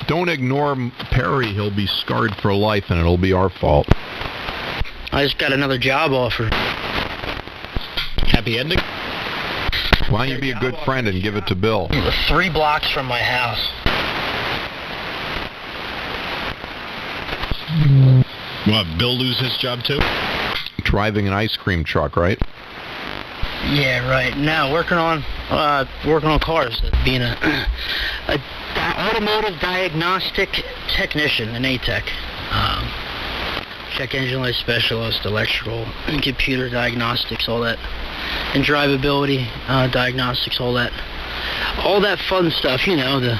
Don't ignore Perry. He'll be scarred for life, and it'll be our fault. I just got another job offer. Happy ending? Why don't you be a good friend and give it to Bill? 3 blocks from my house. What, Bill lose his job too? Driving an ice cream truck, right? Yeah, right. Now working on cars, being a automotive diagnostic technician, an ATEC. Check engine light specialist, electrical, and computer diagnostics, all that, and drivability diagnostics, all that fun stuff. You know, the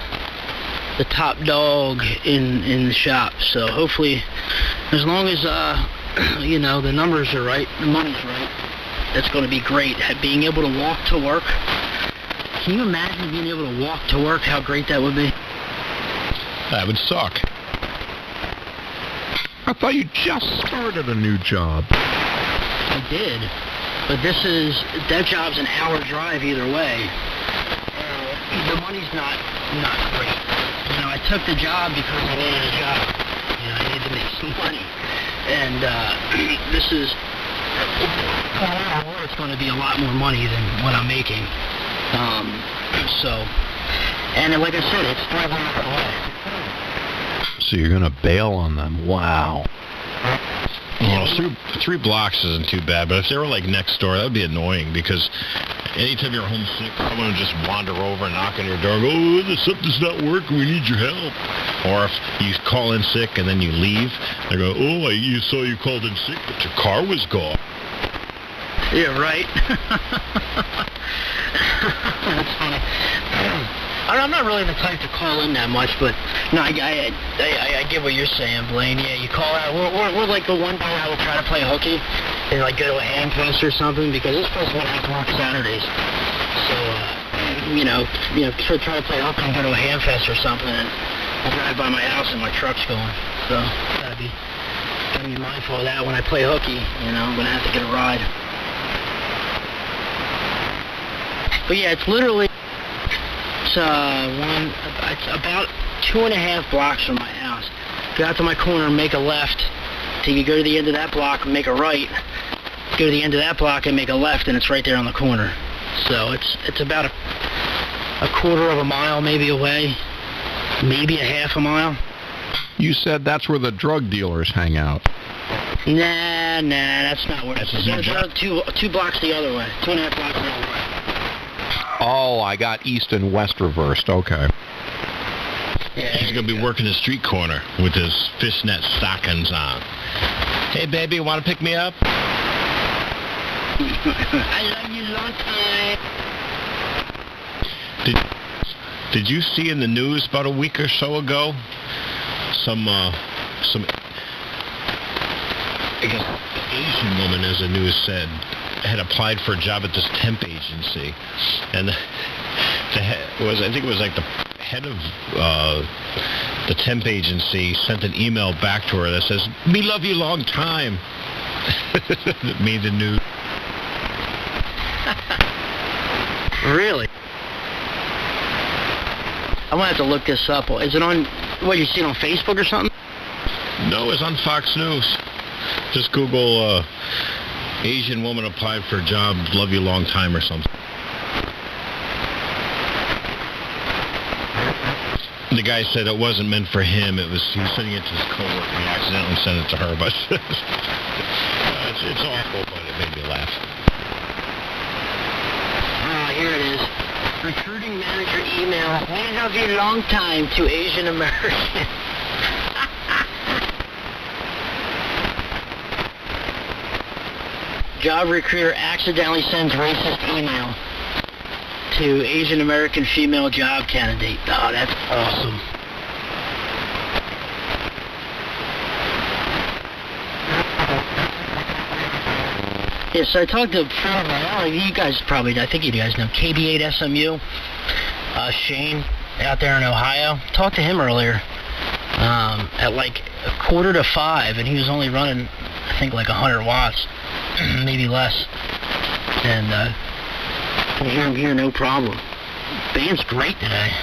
top dog in the shop. So hopefully, as long as you know, the numbers are right, the money's right, that's going to be great. Being able to walk to work. Can you imagine being able to walk to work? How great that would be. That would suck. I thought you just started a new job. I did, but that job's an hour drive either way. The money's not great. You know, I took the job because I needed a job. You know, I needed to make some money, and this is it's going to be a lot more money than what I'm making. And like I said, it's 5 hours away. So you're going to bail on them. Wow. Well, 3 blocks isn't too bad, but if they were like next door, that would be annoying because anytime you're homesick, someone would just wander over and knock on your door and go, oh, something's not working, we need your help. Or if you call in sick and then you leave, they go, oh, you saw you called in sick, but your car was gone. Yeah, right. That's funny. I'm not really the type to call in that much, but no, I get what you're saying, Blaine. Yeah, you call out. We're like the one day I would try to play hooky and like go to a hand fest or something because this place won't have to work Saturdays. So try to play hooky and go to a hand fest or something, and I drive by my house and my truck's going. So gotta be mindful of that when I play hooky. You know, I'm gonna have to get a ride. But yeah, it's literally. It's about 2.5 blocks from my house. Go out to my corner, make a left. Till you go to the end of that block and make a right. Go to the end of that block and make a left, and it's right there on the corner. So it's about a quarter of a mile maybe away, maybe a half a mile. You said that's where the drug dealers hang out. Nah, that's not where it's. Two blocks the other way. 2.5 blocks the other way. Oh, I got east and west reversed. Okay. Yeah, he's going to be working the street corner with his fishnet stockings on. Hey, baby, want to pick me up? I love you long time. Did you see in the news about a week or so ago some I guess Asian woman, as the news said, had applied for a job at this temp agency, and I think it was like the head of the temp agency sent an email back to her that says, "Me love you long time." It made the news. Really? I'm gonna have to look this up. Is it on? What, you seen on Facebook or something? No, it's on Fox News. Just Google Asian woman applied for a job, love you long time or something. The guy said it wasn't meant for him. He was sending it to his coworker. He accidentally sent it to her, but it's awful, but it made me laugh. Here it is. Recruiting manager email. We love you long time to Asian American. Job recruiter accidentally sends racist email to Asian American female job candidate. Oh, that's awesome. Yeah, so I talked to a friend of mine. You guys probably, I think you guys know, KB8 SMU, Shane, out there in Ohio. Talked to him earlier at like 4:45, and he was only running, I think, like 100 watts, maybe less. And I'm here, no problem. Band's great today.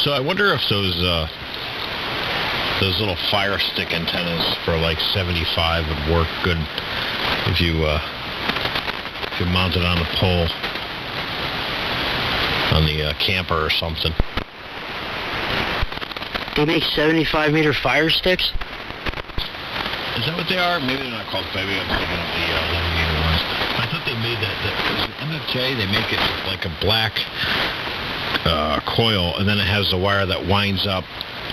So I wonder if those little Fire Stick antennas for like 75 would work good if you mount it on a pole on the camper or something. They make 75-meter Fire Sticks? Is that what they are? Maybe they're not called. Maybe I'm thinking of the 11-meter ones. I thought they made that MFJ. They make it like a black coil, and then it has the wire that winds up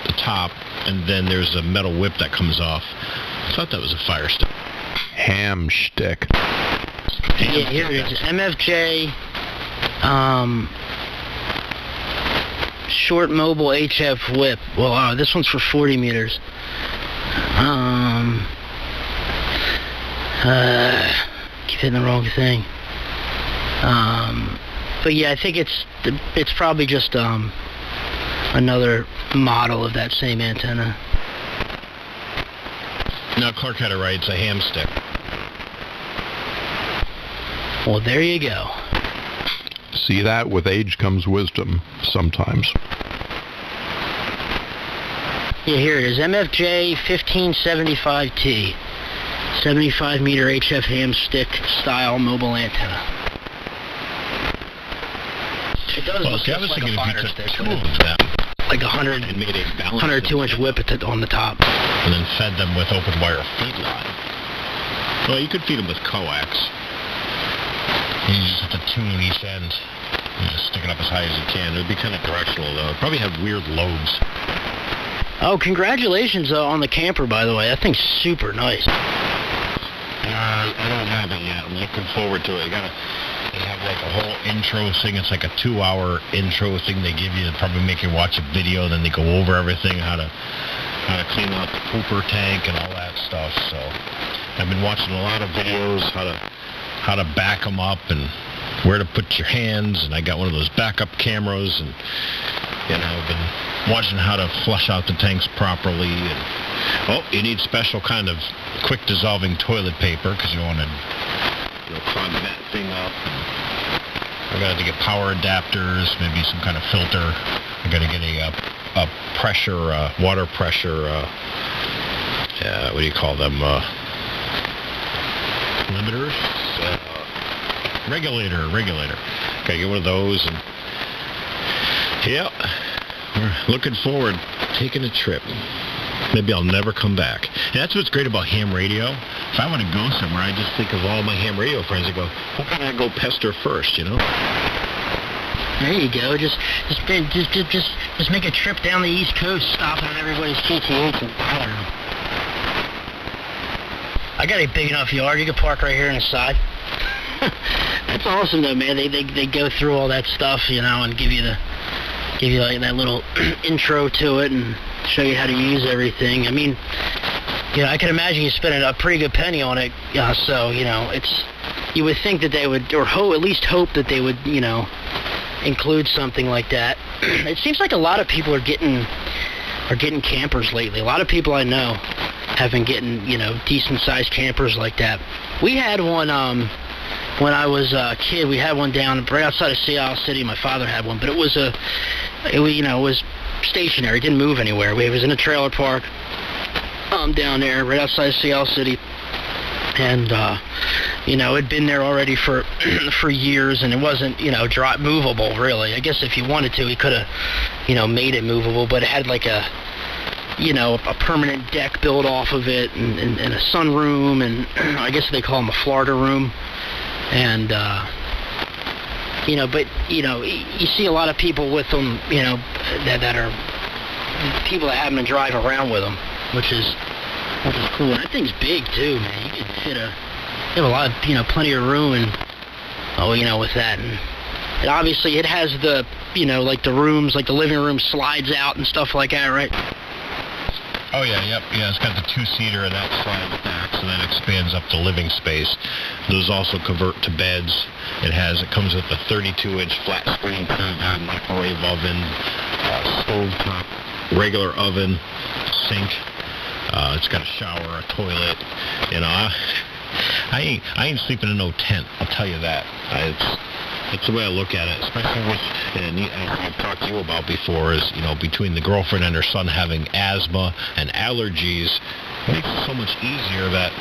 the top, and then there's a metal whip that comes off. I thought that was a Fire Stick. Ham stick. Yeah, here it is. MFJ, short mobile HF whip. Well, this one's for 40 meters. Keep hitting the wrong thing. But yeah, I think it's probably just another model of that same antenna. No, Clark had it right. It's a ham stick. Well, there you go. See that? With age comes wisdom sometimes. Yeah, here it is. MFJ 1575T. 75-meter HF ham stick style mobile antenna. It does look I was like thinking a if Fire you took Stick. two of them Like a 102-inch whip on the top. and then fed them with open wire feed line. Well, you could feed them with coax. You just have to tune each end. You just stick it up as high as you can. It would be kind of directional, though. It'd probably have weird lobes. Oh, congratulations on the camper, by the way. That thing's super nice. I don't have it yet. I'm looking forward to it. They have like a whole intro thing. It's like a 2-hour intro thing they give you to probably make you watch a video. Then they go over everything, how to clean out the pooper tank and all that stuff. So I've been watching a lot of videos, how to back them up and where to put your hands. And I got one of those backup cameras, and I've been watching how to flush out the tanks properly. And you need special kind of quick dissolving toilet paper because you want to clog that thing up. I got to get power adapters, maybe some kind of filter. I got to get a pressure, water pressure. What do you call them? Limiters, regulator. Got to get one of those, and we're looking forward to taking a trip. Maybe I'll never come back. And that's what's great about ham radio. If I want to go somewhere, I just think of all my ham radio friends and go, who can I go pester first, There you go. Just make a trip down the East Coast, stopping at everybody's TTH and bothering them. I got a big enough yard. You can park right here on the side. That's awesome, though, man. They go through all that stuff, and give you like that little intro to it and show you how to use everything. I mean, I can imagine you spending a pretty good penny on it. So you would think that they would, or at least hope that they would, include something like that. It seems like a lot of people are getting campers lately. A lot of people I know have been getting, decent sized campers like that. We had one when I was a kid. We had one down right outside of Seattle City. My father had one, but it was stationary. It didn't move anywhere. It was in a trailer park down there right outside of Seattle City, and it'd been there already for years, and it wasn't movable really. I guess if you wanted to, he could have made it movable, but it had like a permanent deck built off of it, and a sunroom, and I guess they call them a Florida room, and but you see a lot of people with them, that are people that have them and drive around with them, which is cool. And that thing's big too, man. You can fit you have a lot of, plenty of room, and with that, and obviously it has the, like the rooms, like the living room slides out and stuff like that, right? Oh yeah, yep, yeah. It's got the 2-seater, and that slides back, so that expands up the living space. Those also convert to beds. It comes with a 32-inch flat screen microwave oven, stovetop, regular oven, sink. It's got a shower, a toilet. I ain't sleeping in no tent. I'll tell you that. That's the way I look at it, especially with, and I've talked to you about before, is, between the girlfriend and her son having asthma and allergies, it makes it so much easier that,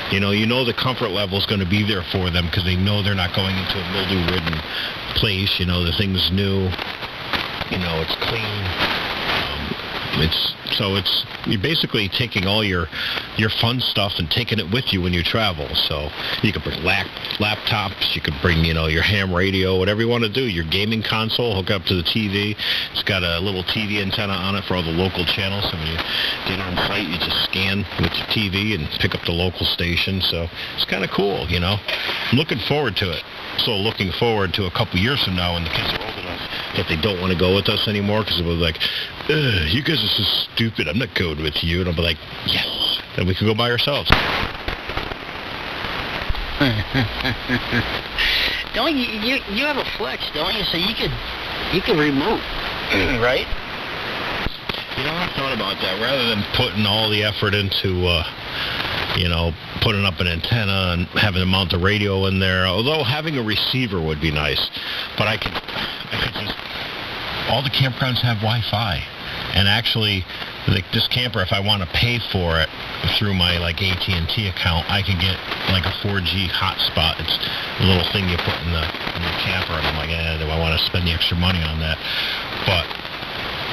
the comfort level is going to be there for them because they know they're not going into a mildew-ridden place. The thing's new. It's clean. You're basically taking all your fun stuff and taking it with you when you travel. So you could bring laptops, you could bring your ham radio, whatever you want to do. Your gaming console, hook up to the TV. It's got a little TV antenna on it for all the local channels. So when you get on site, you just scan with your TV and pick up the local station. So it's kind of cool. I'm looking forward to it. So looking forward to a couple years from now when the kids are old enough that they don't want to go with us anymore because it was like, you guys are so stupid, I'm not going with you. And I'll be like, yes. Then we can go by ourselves. Don't you have a Flex, don't you? So you could remote, right? I thought about that. Rather than putting all the effort into, putting up an antenna and having to mount the radio in there, although having a receiver would be nice, but I could just, all the campgrounds have Wi-Fi, and actually, this camper, if I want to pay for it through my AT&T account, I could get a 4G hotspot. It's a little thing you put in the camper, and I'm like, do I want to spend the extra money on that? But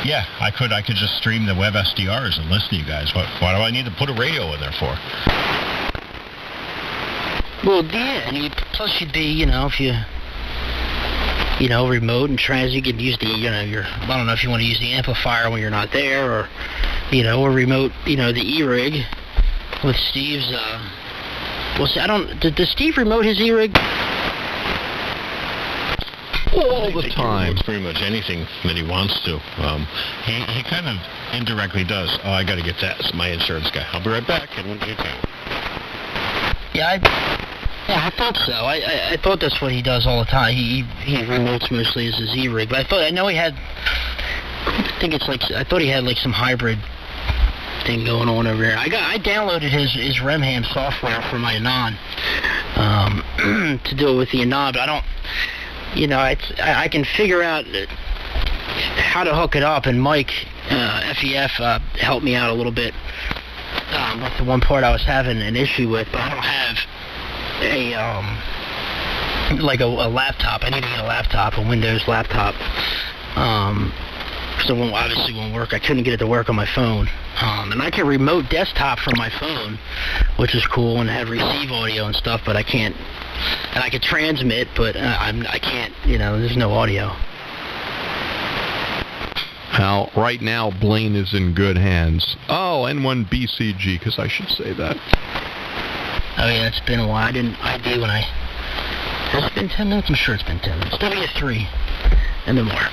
yeah, I could just stream the web SDRs and listen to you guys. Why do I need to put a radio in there for? Well, yeah, and plus you'd be, if you, remote and you could use the, I don't know if you want to use the amplifier when you're not there, or, or remote, the E-rig with Steve's, does Steve remote his E-rig? All the time. He pretty much anything that he wants to. He kind of indirectly does. Oh, I got to get that. It's my insurance guy. I'll be right back. N1GTU. Yeah, I thought so. I thought that's what he does all the time. He remotes mostly as his E-rig, but I know he had. I thought he had some hybrid thing going on over there. I downloaded his RemHam software for my Anan to do it with the Anan, but I don't. I can figure out how to hook it up, and Mike, FEF, helped me out a little bit. That's the one part I was having an issue with, but I don't have a laptop. I need to get a laptop, a Windows laptop. So it obviously won't work. I couldn't get it to work on my phone. And I can remote desktop from my phone, which is cool, and have receive audio and stuff, but I can't. And I can transmit, but I can't, there's no audio. Well, right now, Blaine is in good hands. Oh, N1BCG, because I should say that. Oh, yeah, it's been a while. I didn't ID when has it been 10 minutes? I'm sure it's been 10 minutes. W3MMR.